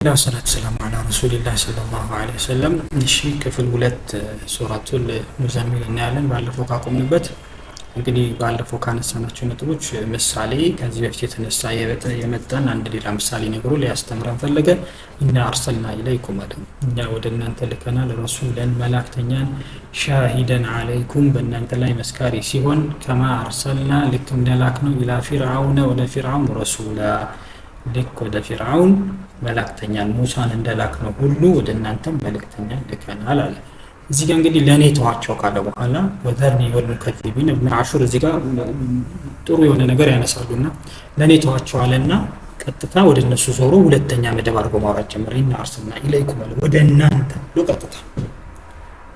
لا صلاة والسلام على رسول الله صلى الله عليه وسلم نشي كفل ولت سورة المزمل نعلم ባለፈው ካቆምንበት እንግዲህ ባለፈው ካነሳናቸው ነጥቦች ምሳሌ ከዚህ በፊት የተነሳ የመጣን አንድ ሌላ ምሳሌ ነግሮ ሊያስተምረን ፈለገ እና አርሰልና ኢለይኩም አለም እኛ ወደ እናንተ ልከናል ረሱላን መላእክተኛን ሻሂደን አለይኩም በእናንተ ላይ መስካሪ ሲሆን ከማ አርሰልና ልክ እንደላክነው ኢላ ፊርዓውን ወደ ፊርዓውን ረሱላ ልክ ወደ ፊርዓውን መላእክተኛን ሙሳን እንደላክነው ሁሉ ወደ እናንተም መልእክተኛን ልከናል አለ። እዚህ ጋር እንግዲህ ለኔ ተዋቸው ካለ በኋላ ወዘርኒ ወልሙከዚቢን ኢብኑ አሹር እዚህ ጋር ጥሩ የሆነ ነገር ያነሳሉና ለኔ ተዋቸው አለና ቀጥታ ወደ እነሱ ዞሮ ሁለተኛ መደብ አድርጎ ማውራት ጀመረ። ኢና አርሰልና ኢለይኩም ወደ እናንተ ቀጥታ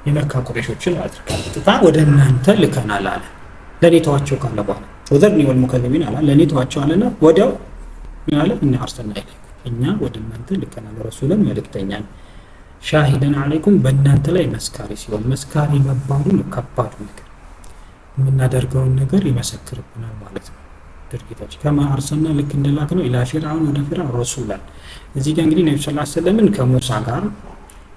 የመካ ቁረይሾችን ቀጥታ ወደ እናንተ ልከናል አለ። ለኔ ተዋቸው ካለ በኋላ ወዘርኒ ወልሙከዚቢን አለ ለኔ ተዋቸው አለና ወዲያው ያለ እና አርሰልና ኢለይኩም እኛ ወደ እናንተ ልከናል ረሱላን መልእክተኛን ሻሂደን አለይኩም በእናንተ ላይ መስካሪ ሲሆን መስካሪ መባሉ ከባድ ነገር የምናደርገውን ነገር ይመሰክርብናል ማለት ነው። ድርጊታችን ከማ አርሰልና ልክ እንደላክነው ኢላ ፊርዓውን ወደ ፊርዓውን ረሱላን እዚህ ጋር እንግዲህ ነብዩ ሰለላሁ ዐለይሂ ወሰለም ከሙሳ ጋር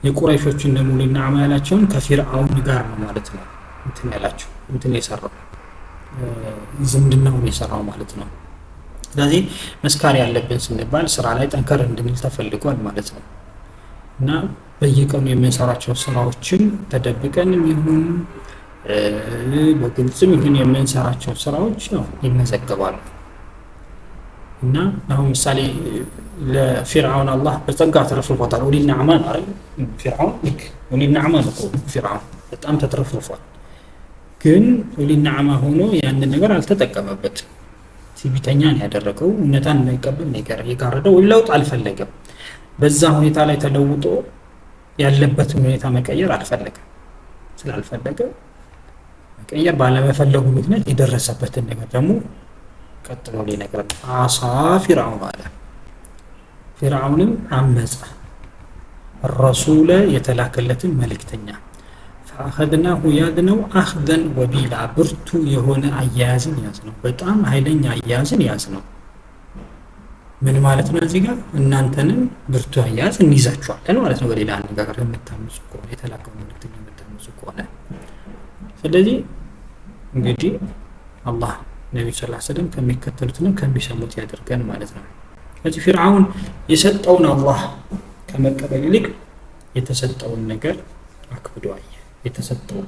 የቁረይሾችን ደግሞ ለናማ ያላቸውን ከፊርዓውን ጋር ነው ማለት ነው እንትን ያላቸው እንትን የሰራው ዝምድናውን የሰራው ማለት ነው። ስለዚህ መስካሪ ያለብን ስንባል ስራ ላይ ጠንከር እንድንል ተፈልጓል ማለት ነው እና በየቀኑ የምንሰራቸው ስራዎችን ተደብቀንም ይሁን በግልጽም ይሁን የምንሰራቸው ስራዎች ነው ይመዘገባሉ። እና አሁን ምሳሌ ለፊርዓውን አላህ በጸጋ ተረፍርፎታል። ወሊና አማን አይደል ፊርዓውን ልክ ወሊና አማን ነው ፊርዓውን በጣም ተትረፍርፏል። ግን ወሊና አማ ሆኖ ያንን ነገር አልተጠቀመበትም። ሲቢተኛ ነው ያደረገው እውነታን የማይቀበል ነገር የጋረደው ወይ ለውጥ አልፈለገም። በዛ ሁኔታ ላይ ተለውጦ ያለበትን ሁኔታ መቀየር አልፈለገም። ስላልፈለገ መቀየር ባለመፈለጉ ምክንያት የደረሰበትን ነገር ደግሞ ቀጥሎ ሊነገር አሳ ፊርዓውን አለ። ፊርዓውንም አመፀ ረሱለ የተላከለትን መልእክተኛ ፈአኸድናሁ ያዝነው አኽዘን ወቢላ ብርቱ የሆነ አያያዝን ያዝነው በጣም ኃይለኛ አያያዝን ያዝነው። ምን ማለት ነው? እዚህ ጋር እናንተንም ብርቱ አያያዝ እንይዛችኋለን ማለት ነው። በሌላ አነጋገር የምታምፁ ከሆነ የተላከው መልእክተኛ የምታምፁ ከሆነ ስለዚህ እንግዲህ አላህ ነብዩ ሰለላሁ ዐለይሂ ወሰለም ከሚከተሉትና ከሚሰሙት ያደርገን ማለት ነው። ስለዚህ ፊርዓውን የሰጠውን አላህ ከመቀበል ይልቅ የተሰጠውን ነገር አክብዶ አየ። የተሰጠው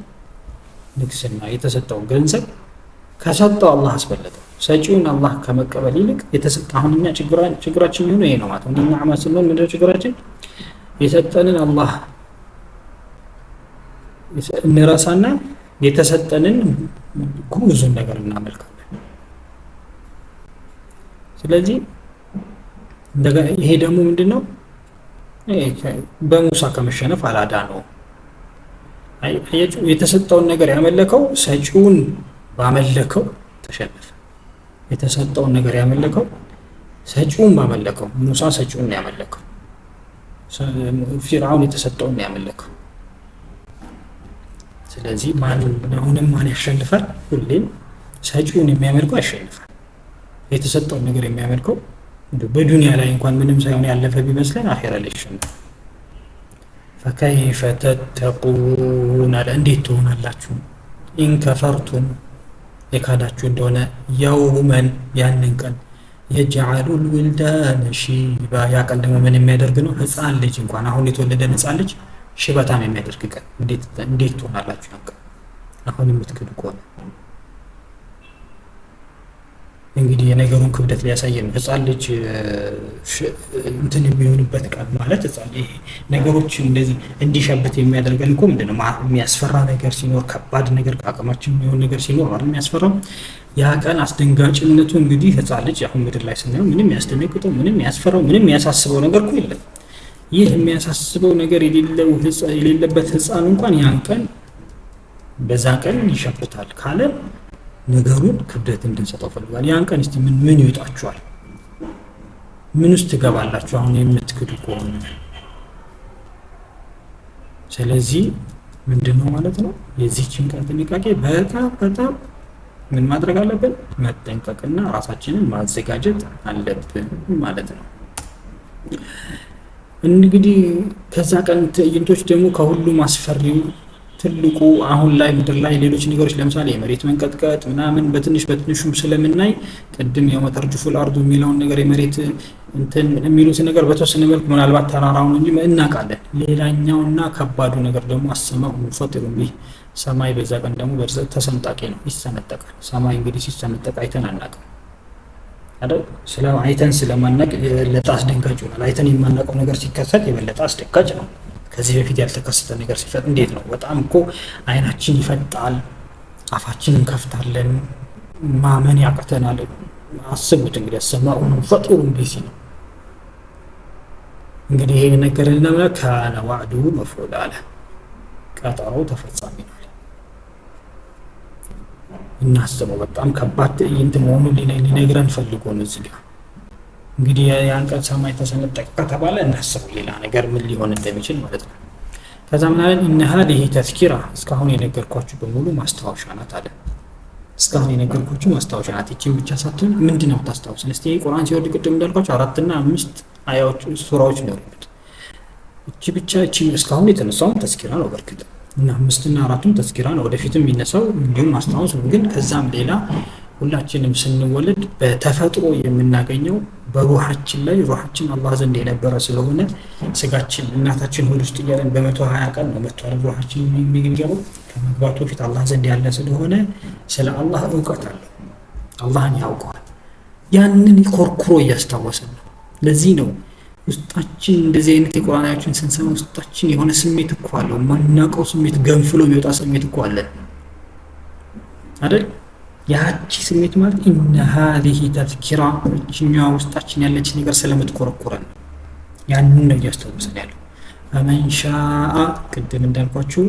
ንግስና የተሰጠው ገንዘብ ከሰጠው አላህ አስበለጠው። ሰጪውን አላህ ከመቀበል ይልቅ የተሰጠ አሁንኛ ችግራችን ይሁን ይሄ ነው ማለት ነው። እኛ አማስ ነው ምንድነው ችግራችን? የሰጠንን አላህ እንረሳና የተሰጠንን ጉዙን ነገር እናመልካለን። ስለዚህ ይሄ ደግሞ ምንድነው? በሙሳ ከመሸነፍ አላዳነው። የተሰጠውን ነገር ያመለከው ሰጪውን ባመለከው ተሸነፈ። የተሰጠውን ነገር ያመለከው ሰጪውን ባመለከው ሙሳ ሰጪውን ያመለከው ፊርዓውን የተሰጠውን ያመለከው። ስለዚህ ማን ያሸንፋል? ሁሌም ሰጪውን የሚያመልከው ያሸንፋል። የተሰጠውን ነገር የሚያመልከው በዱንያ ላይ እንኳን ምንም ሳይሆን ያለፈ ቢመስለን አኺራ ላይ ያሸንፋል። فكيف تتقون እንዴት ትሆናላችሁ ኢን ከፈርቱም የካዳችሁ እንደሆነ የውመን ያንን ቀን የጀዓሉ الولدان شيبا ያ ቀን ደግሞ ምን የሚያደርግ ነው? ህፃን ልጅ እንኳን አሁን የተወለደ ህፃን ልጅ ሽበታም የሚያደርግ ቀን እንዴት ትሆናላችሁ? አሁን የምትክዱ ከሆነ እንግዲህ የነገሩን ክብደት ሊያሳየን ህፃን ልጅ እንትን የሚሆንበት ቀን ማለት ህፃን ይሄ ነገሮችን እንደዚህ እንዲሸብት የሚያደርገን እኮ ምንድነው? የሚያስፈራ ነገር ሲኖር ከባድ ነገር አቅማችን የሚሆን ነገር ሲኖር ማለት የሚያስፈራው ያ ቀን አስደንጋጭነቱ እንግዲህ ህፃን ልጅ አሁን ምድር ላይ ስናየው ምንም ያስደነግጠው ምንም ያስፈራው ምንም ያሳስበው ነገር እኮ የለም። ይህ የሚያሳስበው ነገር የሌለበት ህፃን እንኳን ያን ቀን በዛ ቀን ይሸብታል ካለ ነገሩን ክብደት እንድንሰጠው ፈልጋል። ያን ቀን እስቲ ምን ይወጣችኋል? ምን ውስጥ ትገባላችሁ አሁን የምትክዱ ከሆነ? ስለዚህ ምንድነው ማለት ነው የዚህችን ቀን ጥንቃቄ በጣም ምን ማድረግ አለብን? መጠንቀቅና ራሳችንን ማዘጋጀት አለብን ማለት ነው። እንግዲህ ከዛ ቀን ትዕይንቶች ደግሞ ከሁሉም አስፈሪው ትልቁ አሁን ላይ ምድር ላይ ሌሎች ነገሮች ለምሳሌ የመሬት መንቀጥቀጥ ምናምን በትንሹም ስለምናይ ቅድም የመተርጅፉል አርዱ የሚለውን ነገር የመሬት እንትን የሚሉት ነገር በተወሰነ መልኩ ምናልባት ተራራውን እንጂ እናውቃለን። ሌላኛውና ከባዱ ነገር ደግሞ አሰማው ሙፈጢሩ ቢህ ሰማይ በዛ ቀን ደግሞ ተሰንጣቂ ነው፣ ይሰነጠቃል። ሰማይ እንግዲህ ሲሰነጠቅ አይተን አናውቅም አይደል? አይተን ስለማናውቅ የበለጠ አስደንጋጭ ይሆናል። አይተን የማናውቀው ነገር ሲከሰት የበለጠ አስደንጋጭ ነው። ከዚህ በፊት ያልተከሰተ ነገር ሲፈጥ እንዴት ነው? በጣም እኮ አይናችን ይፈጣል፣ አፋችንን እንከፍታለን፣ ማመን ያቅተናል። አስቡት እንግዲህ አሰማኡ ሙፈጢሩ ቢህ ነው እንግዲህ ይሄ ነገር ለምን ካነ ወዕዱ መፍዑል አለ፣ ቀጠሮው ተፈጻሚ ነው። እናስበው በጣም ከባድ ትዕይንት መሆኑን ሊነግረን ፈልጎ ነው እዚህ ጋር። እንግዲህ ያን ቀን ሰማይ ተሰነጠቀ ከተባለ እናስበው ሌላ ነገር ምን ሊሆን እንደሚችል ማለት ነው። ከዛ ምን አለ እነ هذه ተዝኪራ እስካሁን የነገርኳችሁ በሙሉ ማስታወሻ ናት አለ። እስካሁን የነገርኳችሁ ማስታወሻ ናት። እቺን ብቻ ሳትሆን ምንድነው ታስታውሰን እስቲ ቁርአን ሲወርድ ቅድም እንዳልኳችሁ 4 እና 5 አያዎች ሱራዎች ነው ያሉት። እቺ ብቻ እቺ እስካሁን የተነሳው ተዝኪራ ነው በርግጥ እና 5 እና 4ቱም ተዝኪራ ነው፣ ወደፊትም የሚነሳው እንዲሁም ማስታወስ ነው። ግን ከዛም ሌላ ሁላችንም ስንወለድ በተፈጥሮ የምናገኘው በሩሃችን ላይ ሩሃችን አላህ ዘንድ የነበረ ስለሆነ ስጋችን እናታችን ሆድ ውስጥ እያለን በ120 ቀን ነው መጥቷል ሩሃችን የሚገባው። ከመግባቱ በፊት አላህ ዘንድ ያለ ስለሆነ ስለ አላህ እውቀት አለው፣ አላህን ያውቀዋል። ያንን ኮርኩሮ እያስታወሰን ነው። ለዚህ ነው ውስጣችን እንደዚህ አይነት የቁርአን አያዎችን ስንሰማ ውስጣችን የሆነ ስሜት እኮ አለው፣ ማናውቀው ስሜት ገንፍሎ የሚወጣ ስሜት እኮ አለ አይደል? ያቺ ስሜት ማለት ኢነ هذه ተዝኪራ እኛው ውስጣችን ያለች ነገር ስለምትኮረኮረን ያንን ነው እያስታወሰን ያለው። ፈመን ሻአ ቅድም እንዳልኳችሁ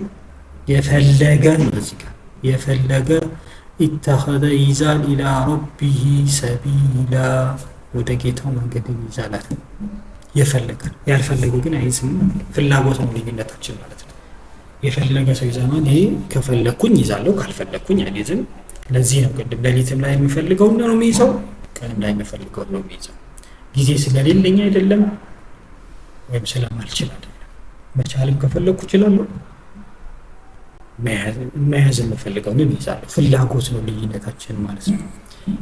የፈለገ ነው እዚህ ጋር የፈለገ ኢተኸዘ ይዛል ኢላ ረቢሂ ሰቢላ ወደ ጌታው መንገድ ይዛላል። የፈለገ ያልፈለገ ግን አይዝም። ፍላጎት ነው ልዩነታችን ማለት ነው። የፈለገ ሰው ይዘማን ይሄ ከፈለኩኝ ይዛለሁ ካልፈለኩኝ አይዝም። ለዚህ ነው ቅድም ሌሊትም ላይ የሚፈልገው ነው የሚይዘው፣ ቀንም ላይ የሚፈልገው ነው የሚይዘው። ጊዜ ስለሌለኝ አይደለም ወይም ስለማልችል አይደለም። መቻልም ከፈለኩ እችላለሁ፣ መያዝ የምፈልገው ነው ይይዛለሁ። ፍላጎት ነው ልዩነታችን ማለት ነው።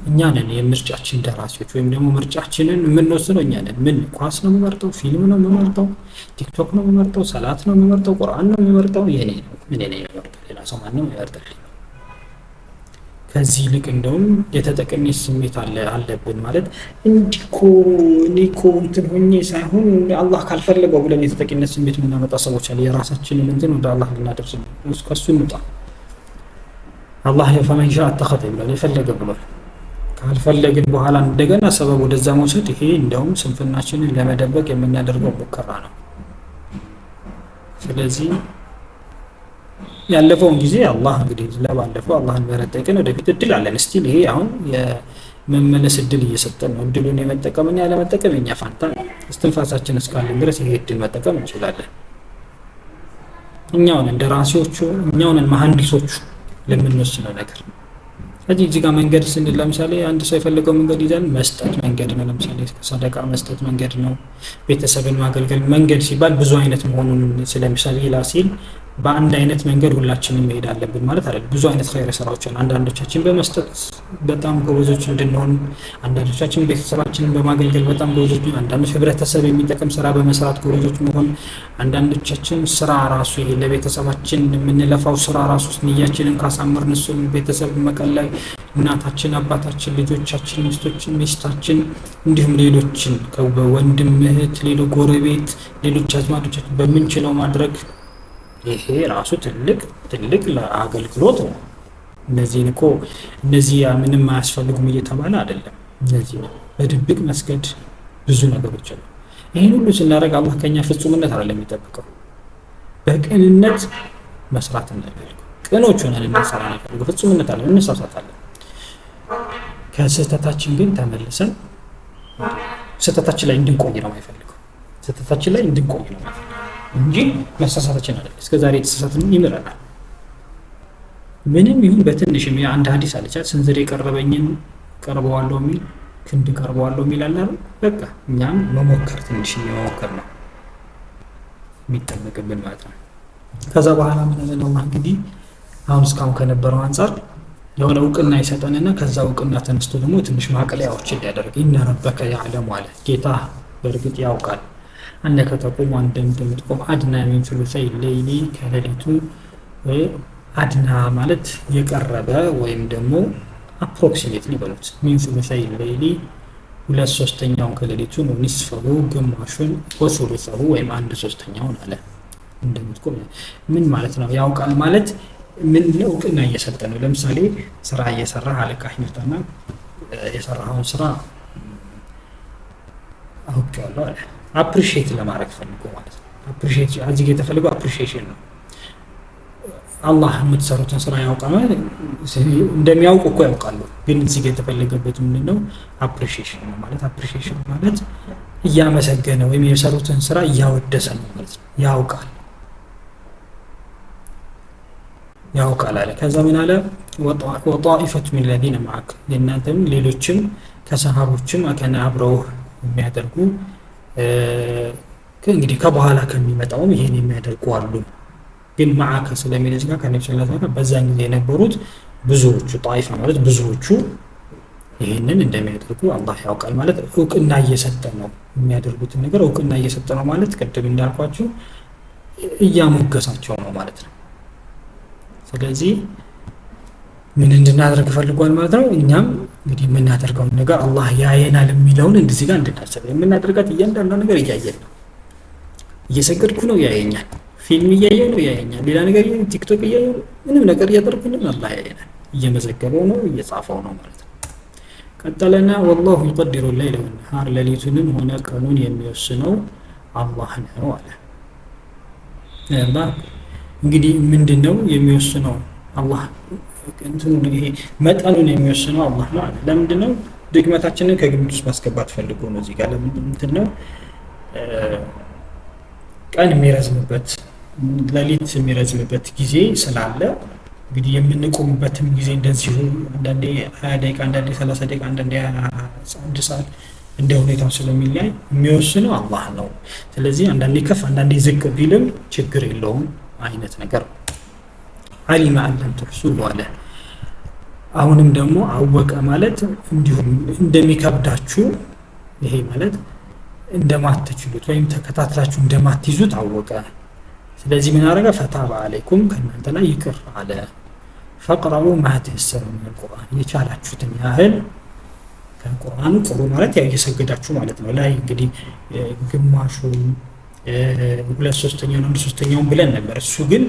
እኛ ነን የምርጫችን ደራሲዎች ወይም ደግሞ ምርጫችንን የምንወስነው እኛ ነን። ምን ኳስ ነው የምመርጠው? ፊልም ነው የምመርጠው? ቲክቶክ ነው የምመርጠው? ሰላት ነው የምመርጠው? ቁርአን ነው የምመርጠው? የኔ ነው ምን እኔ የምመርጠው፣ ሌላ ሰው ማንም ይመርጣል። ከዚህ ይልቅ እንደውም የተጠቀሚ ስሜት አለብን ማለት እንዲኮ እኔኮ እንትን ሆኜ ሳይሆን አላህ ካልፈለገው ብለን የተጠቂነት ስሜት የምናመጣ ሰዎች አለ። የራሳችንን እንትን ወደ አላህ ልናደርስ ከሱ እንውጣ። አላህ ፈመን ሻአ ተኸዘ ብሏል፣ የፈለገ ብሏል። ካልፈለግን በኋላ እንደገና ሰበብ ወደዛ መውሰድ ይሄ እንደውም ስንፍናችንን ለመደበቅ የምናደርገው ሙከራ ነው። ስለዚህ ያለፈውን ጊዜ አላህ እንግዲህ ለባለፈው አላህን መረጠቅን ወደፊት እድል አለን። እስቲ ይሄ አሁን የመመለስ እድል እየሰጠን ነው። እድሉን የመጠቀምና ያለመጠቀም የኛ ፋንታ ነው። እስትንፋሳችን እስካለን ድረስ ይሄ እድል መጠቀም እንችላለን። እኛው ነን ደራሲዎቹ፣ እኛው ነን መሐንዲሶቹ ለምንወስነው ነገር። ስለዚህ እዚህ ጋር መንገድ ስንል ለምሳሌ አንድ ሰው የፈለገው መንገድ ይዘን መስጠት መንገድ ነው። ለምሳሌ ሰደቃ መስጠት መንገድ ነው። ቤተሰብን ማገልገል መንገድ ሲባል ብዙ አይነት መሆኑን ስለሚሰላ ሲል በአንድ አይነት መንገድ ሁላችንም መሄድ አለብን ማለት አይደለም። ብዙ አይነት ኸይር ስራዎች አሉ። አንዳንዶቻችን በመስጠት በጣም ጎበዞች እንድንሆን፣ አንዳንዶቻችን ቤተሰባችንን በማገልገል በጣም ጎበዞች፣ አንዳንዶች ህብረተሰብ የሚጠቅም ስራ በመስራት ጎበዞች መሆን፣ አንዳንዶቻችን ስራ ራሱ ለቤተሰባችን የምንለፋው ስራ ራሱ ንያችንን ካሳመርን እሱን ቤተሰብ መቀለል፣ እናታችን፣ አባታችን፣ ልጆቻችን፣ ሚስታችን እንዲሁም ሌሎችን ከወንድም እህት፣ ሌሎች ጎረቤት፣ ሌሎች አዝማዶቻችን በምንችለው ማድረግ ይሄ ራሱ ትልቅ አገልግሎት ነው። እነዚህ ምንም አያስፈልጉም እየተባለ አይደለም። እነዚህ ነው በድብቅ መስገድ ብዙ ነገሮች አሉ። ይሄን ሁሉ ስናደርግ አላህ ከኛ ፍጹምነት አይደለም የሚጠብቀው፣ በቅንነት መስራት እንደሚፈልግ ቅኖች ሆነን እንሰራ ነው የሚፈልገው። ፍጹምነት አለ፣ እንሳሳታለን። ከስህተታችን ግን ተመልሰን ስህተታችን ላይ እንድንቆይ ነው የማይፈልገው። ስህተታችን ላይ እንድንቆይ ነው እንጂ መሳሳታችን አይደለም። እስከዛሬ የተሳሳትን ይምረናል። ምንም ይሁን በትንሽም አንድ ሐዲስ አለች ስንዝር የቀረበኝን ቀርበዋለሁ የሚል ክንድ ቀርበዋለሁ የሚል አለ። በቃ እኛም መሞከር ትንሽ መሞከር ነው። የሚጠበቅብን ማለት ነው። ከዛ በኋላ ምን አለን አላህ እንግዲህ አሁን እስካሁን ከነበረው አንጻር የሆነ እውቅና ይሰጠንና ከዛ እውቅና ተነስቶ ደግሞ ትንሽ ማቅለያዎችን ሊያደርግ ኢነ ረበከ ያዕለሙ አለ ጌታ በእርግጥ ያውቃል አነከ ተቁሙ እንደምትቆም አድና ሚን ሱሉሰይ ሌይሊ ከሌሊቱ አድና ማለት የቀረበ ወይም ደግሞ አፕሮክሲሜትሊ በሉት ሚን ሱሉሰይ ሌይሊ 2/3 ከሌሊቱ ነው ንስፈሁ ግማሹን ወሱሉሰሁ ወይም 1/3 አለ እንደምትቆም ምን ማለት ነው ያውቃል ማለት ምን ነው እውቅና እየሰጠ ነው ለምሳሌ ስራ እየሰራ አለቃ ይመጣና የሰራውን ስራ አውቃለሁ አለ አፕሪሺየት ለማድረግ ፈልጎ ማለት ነው አፕሪሺየት እዚህ ጋር የተፈለገው አፕሪሺዬሽን ነው አላህ የምትሰሩትን ስራ ያውቃል እንደሚያውቁ እኮ ያውቃሉ ግን እዚህ ጋር የተፈለገበት ምንድነው አፕሪሺዬሽን ነው ማለት አፕሪሺዬሽን ማለት እያመሰገነ ወይም የሰሩትን ስራ እያወደሰ ነው ማለት ነው ያውቃል አለ ከዛ ምን አለ ወጣኢፈቱ ሚን الذين معك ለእናንተም ሌሎችም ከሰሃቦችም ከነ አብረው የሚያደርጉ እንግዲህ ከበኋላ ከሚመጣውም ይሄን የሚያደርጉ አሉ ግን معك ስለሚል እዚህ ጋር ከነብዩ ሰለላሁ ዐለይሂ ወሰለም በዛን ጊዜ የነበሩት ብዙዎቹ ጣይፋ ማለት ብዙዎቹ ይሄንን እንደሚያደርጉ አላህ ያውቃል ማለት እውቅና እየሰጠ ነው የሚያደርጉትን ነገር እውቅና እየሰጠ ነው ማለት ቅድም እንዳልኳችሁ እያሞገሳቸው ነው ማለት ነው ስለዚህ ምን እንድናደርግ ፈልጓል ማለት ነው እኛም እንግዲህ የምናደርገው ነገር አላህ ያየናል የሚለውን እንደዚህ ጋር እንድናስብ የምናደርጋት እያንዳንዱ ነገር እያየን ነው እየሰገድኩ ነው ያየኛል ፊልም እያየሁ ነው ያየኛል ሌላ ነገር ቲክቶክ እያየሁ ምንም ነገር እያደረኩኝ ነው አላህ ያየናል እየመዘገበው ነው እየጻፈው ነው ማለት ነው ቀጠለና والله يقدر الليل والنهار ሌሊቱንም ሆነ ቀኑን የሚወስነው አላህ ነው አለ እንግዲህ ምንድነው የሚወስነው አላህ እንትኑ ይሄ መጠኑን የሚወስነው አላህ ነው አለ ለምንድነው ድግመታችንን ከግምት ውስጥ ማስገባት ፈልጎ ነው እዚህ ጋር ለምንድነው ቀን የሚረዝምበት ሌሊት የሚረዝምበት ጊዜ ስላለ እንግዲህ የምንቆምበትም ጊዜ እንደዚሁ አንዳንዴ 20 ደቂቃ አንዳንዴ 30 ደቂቃ አንዳንዴ 1 ሰዓት እንደ ሁኔታው ስለሚለያይ የሚወስነው አላህ ነው ስለዚህ አንዳንዴ ከፍ አንዳንዴ ዝቅ ቢልም ችግር የለውም አይነት ነገር علم أن لم تحصوا አለ አሁንም ደግሞ አወቀ ማለት እንዲሁም እንደሚከብዳችሁ ይሄ ማለት እንደማትችሉት ወይም ተከታትላችሁ እንደማትይዙት አወቀ ስለዚህ ምን አደረገ ፈታባ አለይኩም ከእናንተ ላይ ይቅር አለ فقرأوا ما تيسر من القرآن የቻላችሁትን ያህል ከቁርአኑ ቁሩ ማለት ያው እየሰገዳችሁ ማለት ነው ላይ እንግዲህ ግማሹ 2/3 1/3 ብለን ነበር እሱ ግን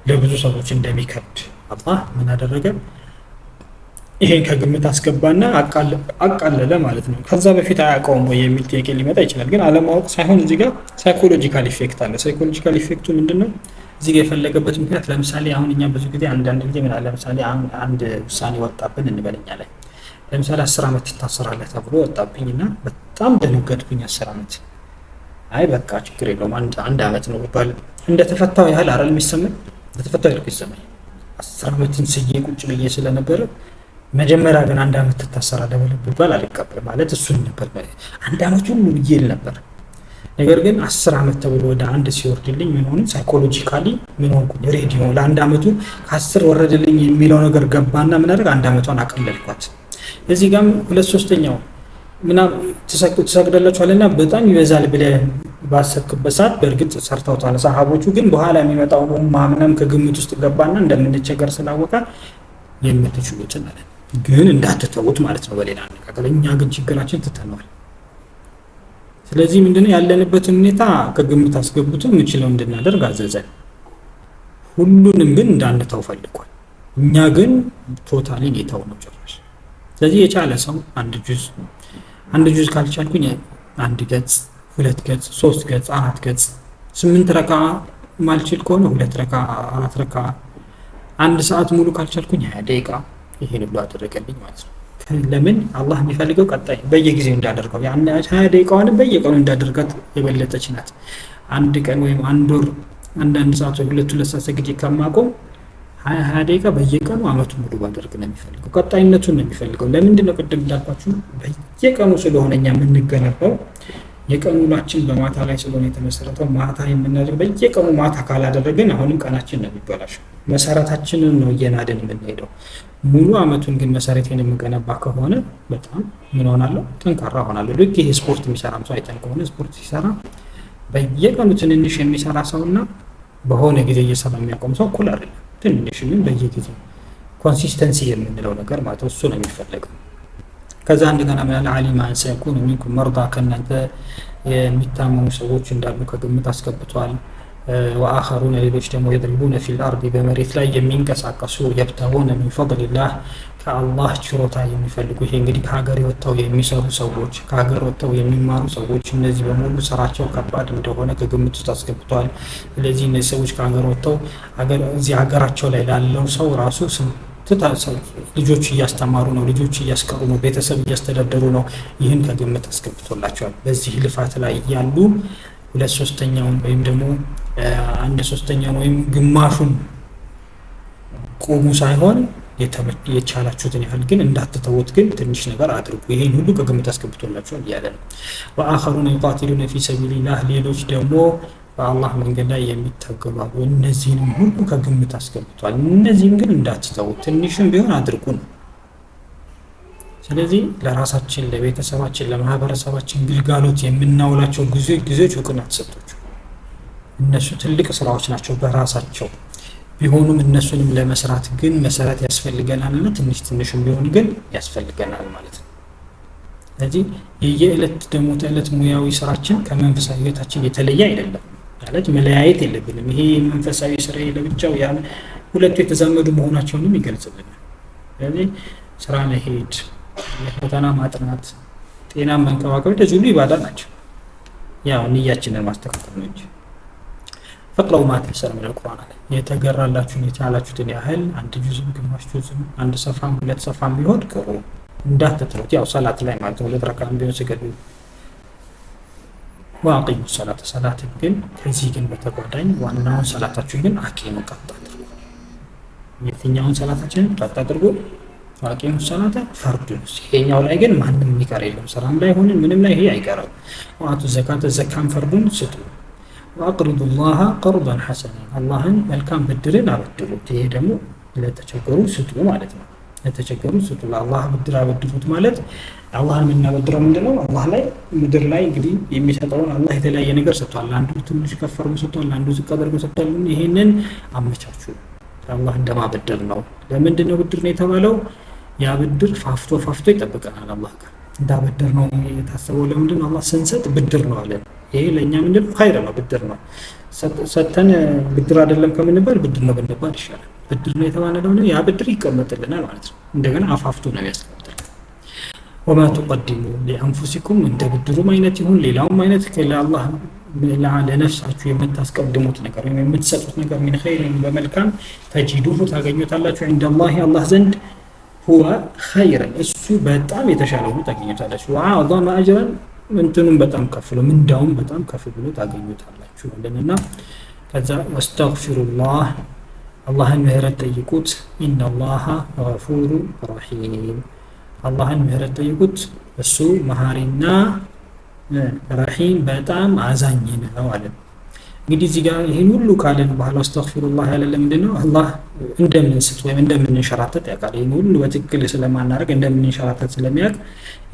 ለብዙ ሰዎች እንደሚከብድ አላህ ምን አደረገ ይሄን ከግምት አስገባና አቃለለ ማለት ነው ከዛ በፊት አያውቀውም ወይ የሚል ጥያቄ ሊመጣ ይችላል ግን አለማወቅ ሳይሆን እዚህ ጋር ሳይኮሎጂካል ኢፌክት አለ ሳይኮሎጂካል ኢፌክቱ ምንድነው እዚህ ጋር የፈለገበት ምክንያት ለምሳሌ አሁን እኛ ብዙ ጊዜ አንዳንድ ጊዜ ምን አለ ለምሳሌ አንድ ውሳኔ ወጣብን እንበለኛለን ለምሳሌ 10 አመት ታሰራለህ ተብሎ ወጣብኝና በጣም ደነገጥኩኝ 10 አመት አይ በቃ ችግር የለውም አንድ አመት ነው ባል እንደተፈታው ያህል አረል የሚሰማኝ እንደተፈታው ያልኩ ይሰማኝ 10 አመትን ስዬ ቁጭ ብዬ ስለነበረ መጀመሪያ ግን አንድ አመት ታሰራለህ ብባል አልቀበል ማለት እሱን ነበር አንድ አመት ሁሉ ይል ነበር ነገር ግን 10 አመት ተብሎ ወደ አንድ ሲወርድልኝ ምን ሆነ ሳይኮሎጂካሊ ምን ሆንኩ ሬዲ ነው ለአንድ አመቱ ከ10 ወረደልኝ የሚለው ነገር ገባና ምን አደረገ አንድ አመቷን አቀለልኳት እዚህ ጋር 2/3 ምና ተሰግደላችሁ አለና በጣም ይበዛል ብለህ ባሰብክበት ሰዓት በእርግጥ ሰርተውታል ሰሃቦቹ ግን በኋላ የሚመጣው ማምናም ከግምት ውስጥ ገባና እንደምንቸገር ስላወቀ የምትችሉትን አለ ግን እንዳትተውት ማለት ነው በሌላ አነጋገር እኛ ግን ችግራችን ትተነዋል ስለዚህ ምንድነው ያለንበትን ሁኔታ ከግምት አስገብቶ ምንችለው እንድናደርግ አዘዘን ሁሉንም ግን እንዳንተው ፈልጓል እኛ ግን ቶታሊ ኔታው ነው ጭራሽ ስለዚህ የቻለ ሰው አንድ ጁዝ ካልቻልኩኝ አንድ ገጽ 2 ገጽ 3 ገጽ 4 ገጽ 8 ረካ ማልችል ከሆነ 2 ረካ 4 ረካ አንድ ሰዓት ሙሉ ካልቻልኩኝ 20 ደቂቃ ይሄን ብሎ አደረገልኝ ማለት ነው ለምን አላህ የሚፈልገው ቀጣይ በየጊዜው እንዳደርገው ያን 20 ደቂቃውን በየቀኑ እንዳደርጋት የበለጠች ናት አንድ ቀን ወይም አንድ ወር አንድ ሰዓት ወይ 2 ሰዓት ሰግጄ ከማቆም 20 ደቂቃ በየቀኑ አመቱ ሙሉ ባደርግ ነው የሚፈልገው ቀጣይነቱን ነው የሚፈልገው ለምንድን ነው ቅድም እንዳልኳችሁ በየቀኑ ስለሆነኛ የምንገነባው የቀኑ ውሏችን በማታ ላይ ስለሆነ የተመሰረተው ማታ የምናደርግ በየቀኑ ማታ ካላደረግን አሁንም ቀናችን ነው የሚበላሸው። መሰረታችንን ነው እየናድን የምንሄደው። ሙሉ አመቱን ግን መሰረቴን የምገነባ ከሆነ በጣም ምን ሆናለሁ? ጠንካራ ሆናለሁ። ልክ ይሄ ስፖርት የሚሰራም ሰው አይተን ከሆነ ስፖርት ሲሰራ በየቀኑ ትንንሽ የሚሰራ ሰውና በሆነ ጊዜ እየሰራ የሚያቆም ሰው እኩል አይደለም። ትንንሽ ግን በየጊዜው ኮንሲስተንሲ የምንለው ነገር ማለት እሱ ነው የሚፈለገው። ከዛ እንደገና ምን አለ ዓሊመ አን ሰየኩነ ሚንኩም መርዳ ከእናንተ የሚታመሙ ሰዎች እንዳሉ ከግምት አስገብቷል። ወአኸሩነ ሌሎች ደግሞ የድሪቡነ ፊል አርድ በመሬት ላይ የሚንቀሳቀሱ የብተጉነ ሚን ፈድሊላህ ከአላህ ችሮታ የሚፈልጉ ይሄ እንግዲህ ከሀገር ወጥተው የሚሰሩ ሰዎች ከሀገር ወጥተው የሚማሩ ሰዎች እነዚህ በሙሉ ስራቸው ከባድ እንደሆነ ከግምት ውስጥ አስገብቷል። ስለዚህ እነዚህ ሰዎች ከሀገር ወጥተው እዚህ ሀገራቸው ላይ ላለው ሰው ራሱ ልጆች እያስተማሩ ነው፣ ልጆች እያስቀሩ ነው፣ ቤተሰብ እያስተዳደሩ ነው። ይህን ከግምት አስገብቶላቸዋል። በዚህ ልፋት ላይ ያሉ 2/3 ወይም ደግሞ 1/3 ወይም ግማሹን ቆሙ ሳይሆን የቻላችሁትን ያህል ግን እንዳትተውት ግን ትንሽ ነገር አድርጉ። ይሄን ሁሉ ከግምት አስገብቶላቸዋል እያለ ነው። ወአኸሩነ ዩቃቲሉነ ፊ ሰቢሊላህ ሌሎች ደግሞ በአላህ መንገድ ላይ የሚታገሉ አሉ። እነዚህንም ሁሉ ከግምት አስገብቷል። እነዚህም ግን እንዳትተውት ትንሽም ቢሆን አድርጉ ነው። ስለዚህ ለራሳችን ለቤተሰባችን ለማህበረሰባችን ግልጋሎት የምናውላቸው ጊዜዎች እውቅና ተሰጥቷቸው እነሱ ትልቅ ስራዎች ናቸው በራሳቸው ቢሆኑም እነሱንም ለመስራት ግን መሰረት ያስፈልገናልና ትንሽም ቢሆን ግን ያስፈልገናል ማለት ነው። ስለዚህ የየዕለት ደግሞ ተዕለት ሙያዊ ስራችን ከመንፈሳዊ ህይወታችን የተለየ አይደለም ማለት መለያየት የለብንም። ይሄ መንፈሳዊ ስራ ለብቻው ያ ሁለቱ የተዛመዱ መሆናቸውንም ይገልጽልናል። ስለዚህ ስራ መሄድ፣ የፈተና ማጥናት፣ ጤና መንከባከብ እንደዚህ ሁሉ ኢባዳ ናቸው። ያው ንያችንን ማስተካከል ነው እንጂ ፈቅረው ማተሰር ምን القرآن አለ የተገራላችሁን የቻላችሁትን ያህል አንድ ጁዝም ግማሽ ጁዝም አንድ ሰፋም ሁለት ሰፋም ቢሆን ቅሩ እንዳትተውት። ያው ሰላት ላይ ማለት ነው ሁለት ረካዓም ቢሆን ስገዱ። ዋቂሙ ሰላት ግን ከዚህ ግን በተጓዳኝ ዋናውን ሰላታችሁን ግን አቂሙ ቀጥ አድርጉ። የትኛውን ሰላታችንን ቀጥ አድርጉ? ዋቂሙ ሰላተ ፈርዱን። ይሄኛው ላይ ግን ማንም የሚቀር የለም። ሰላም ላይ ሆነን ምንም ላይ ይሄ አይቀርም። ወአቱ ዘካተ ዘካም ፈርዱን ስጡ። ወአቅሪዱ ላህ ቀርደን ሐሰና አላህን መልካም ብድርን አበድሩት። ይሄ ደግሞ ለተቸገሩ ስጡ ማለት ነው። ለተቸገሩ ስጡ። ለአላህ ብድር አበድሩት ማለት አላህን የምናበድረው ምንድነው? አላህ ላይ ምድር ላይ እንግዲህ የሚሰጠውን አላህ የተለያየ ነገር ሰጥቷል። አንዱ ትንሽ ከፍ አድርጎ ሰጥቷል፣ አንዱ ዝቅ አድርጎ ሰጥቷል። ይሄንን አመቻቹ። አላህ እንደማበደር ነው። ለምንድን ነው ብድር ነው የተባለው? ያ ብድር ፋፍቶ ይጠብቀናል አላህ ጋር እንዳበደር ነው የታሰበው። ለምንድን ነው አላህ ስንሰጥ ብድር ነው አለ። ይሄ ለኛ ምንድነው? ኸይር ነው፣ ብድር ነው። ሰተን ብድር አይደለም ከምንባል ብድር ነው ብንባል ይሻላል። ብድር ነው የተባለው ያ ብድር ይቀመጥልናል ማለት ነው። እንደገና አፋፍቶ ነው ያስቀምጥልናል። ወማ ተቀድሙ ለአንፉሲኩም እንደ ብድሩም አይነት ይሁን ሌላውም አይነት ለአላህ ለነፍሳችሁ የምታስቀድሙት ነገር ወይም የምትሰጡት ነገር ምን ኸይርን በመልካም ተጂዱሁ ታገኙታላችሁ ዐንደላህ አላህ ዘንድ ሁወ ኸይረን እሱ በጣም የተሻለው ነው ታገኙታላችሁ። ወአዕዘመ አጅረን እንትኑም በጣም ከፍ ብሎ ምንዳውም በጣም ከፍ ብሎ ታገኙታላችሁ አለንና ከዛ ወስተግፊሩላህ አላህን ምህረት ጠይቁት። ኢነላህ ገፉሩ ረሂም አላህን ምህረት ጠይቁት እሱ መሐሪና ረሂም በጣም አዛኝ ነው አለ። እንግዲህ እዚህ ጋር ይሄን ሁሉ ካለን በኋላ አስተግፊሩላህ ያለ ለምንድን ነው? አላህ እንደምንስት ወይም እንደምንሸራተት ያውቃል። ይሄን ሁሉ በትክክል ስለማናደርግ እንደምንሸራተት ስለሚያውቅ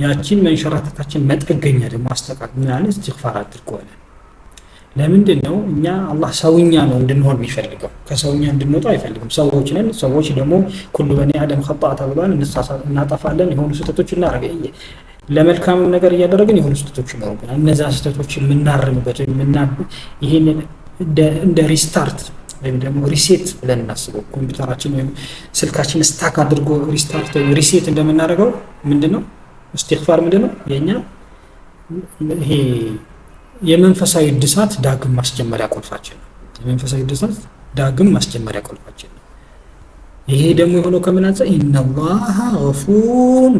ያቺን መንሸራተታችን መጠገኛ ደግሞ አስተካክል ማለት ኢስቲግፋር አድርጓል። ለምንድን ነው? እኛ አላህ ሰውኛ ነው እንድንሆን የሚፈልገው፣ ከሰውኛ እንድንወጣ አይፈልግም። ሰዎች ነን። ሰዎች ደግሞ ኩሉ በኒ አደም ኸጣእ ተብሏል። እናጠፋለን፣ የሆኑ ስህተቶች እናደርጋለን። ለመልካም ነገር እያደረግን የሆኑ ስህተቶች ይኖሩብናል። እነዛ ስህተቶች የምናርምበት ይሄንን እንደ ሪስታርት ወይም ደግሞ ሪሴት ብለን እናስበው። ኮምፒውተራችን ወይም ስልካችን ስታክ አድርጎ ሪስታርት ወይም ሪሴት እንደምናደርገው ምንድነው ኢስቲግፋር ምንድነው? የኛ ይሄ የመንፈሳዊ እድሳት ዳግም ማስጀመሪያ ቁልፋችን ነው። የመንፈሳዊ እድሳት ዳግም ማስጀመሪያ ቁልፋችን ነው። ይሄ ደግሞ የሆነው ከምን አንፃር? ኢነላህ ገፉር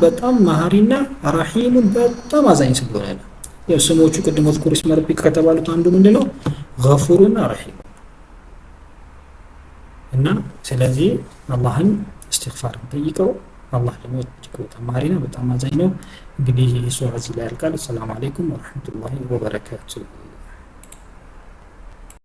በጣም መሐሪና ረሂሙን በጣም አዛኝ ስለሆነ ነው። የስሞቹ ቅድም ወዝኩር እስመ ረቢከ ከተባሉት አንዱ ምንድነው? ገፉርና ረሂም እና ስለዚህ አላህን ኢስቲግፋር ጠይቀው አላህ ደግሞ እጅግ በጣም መሀሪ ነው፣ በጣም አዛኝ ነው። እንግዲህ ሱራ እዚህ ላይ ያልቃል። ሰላም አለይኩም ወረሕመቱላሂ ወበረካቱሁ።